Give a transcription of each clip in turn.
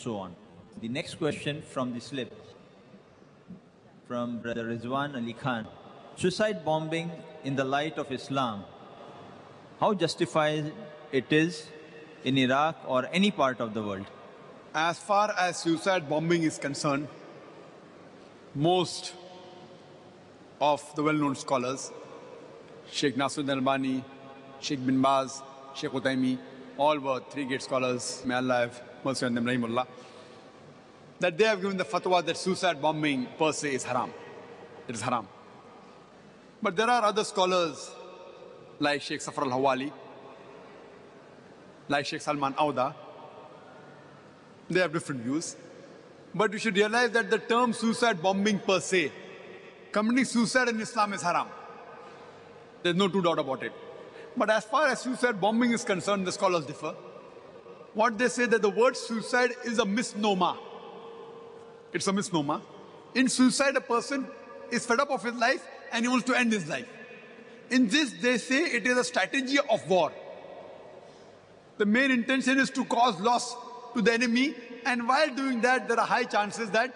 so on. The next question from the slip, from Brother Rizwan Ali Khan. Suicide bombing in the light of Islam, how justified it is in Iraq or any part of the world? As far as suicide bombing is concerned, most of the well-known scholars, Sheikh Nasruddin Albani, Sheikh bin Baz, Sheikh Uthaymeen, all were three great scholars, may Allah have mercy on them, rahimullah, that they have given the fatwa that suicide bombing per se is haram. It is haram. But there are other scholars like Sheikh Safar al-Hawali, like Sheikh Salman Auda. They have different views. But you should realize that the term suicide bombing per se, committing suicide in Islam is haram. There's no two doubt about it. But as far as suicide bombing is concerned, the scholars differ. What they say that the word suicide is a misnomer. It's a misnomer. In suicide, a person is fed up of his life and he wants to end his life. In this, they say it is a strategy of war. The main intention is to cause loss to the enemy, and while doing that, there are high chances that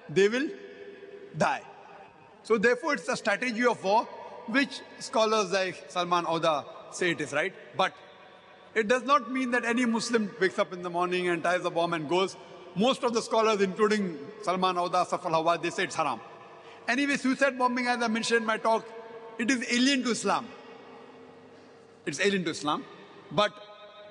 they will die. So therefore, it's a strategy of war, which scholars like Salman Auda say it is right. But it does not mean that any Muslim wakes up in the morning and ties a bomb and goes. Most of the scholars, including Salman Auda, Safar al-Hawali, they say it's haram. Anyway, suicide bombing, as I mentioned in my talk, it is alien to Islam. It's alien to Islam. But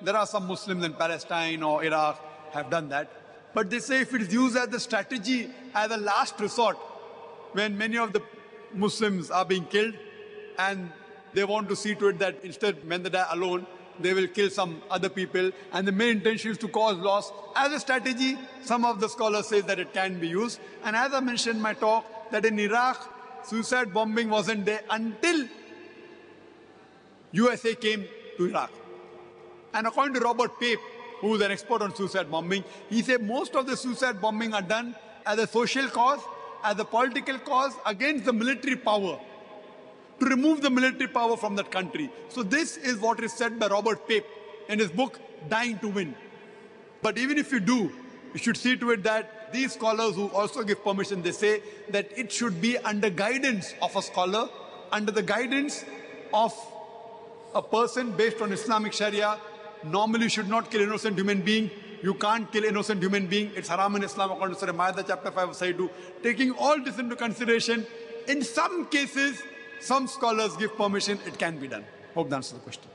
there are some Muslims in Palestine or Iraq have done that. But they say if it is used as a strategy, as a last resort, when many of the Muslims are being killed and they want to see to it that instead when they die alone, they will kill some other people, and the main intention is to cause loss. As a strategy, some of the scholars say that it can be used. And as I mentioned in my talk, that in Iraq, suicide bombing wasn't there until USA came to Iraq. And according to Robert Pape, who is an expert on suicide bombing, he said most of the suicide bombing are done as a social cause, as a political cause against the military power, to remove the military power from that country. So this is what is said by Robert Pape in his book, Dying to Win. But even if you do, you should see to it that these scholars who also give permission, they say that it should be under guidance of a scholar, under the guidance of a person based on Islamic Sharia. Normally you should not kill innocent human being. You can't kill innocent human being. It's haram in Islam according to Surah Ma'idah chapter 5 verse 2. Taking all this into consideration, in some cases, some scholars give permission, it can be done. Hope that answers the question.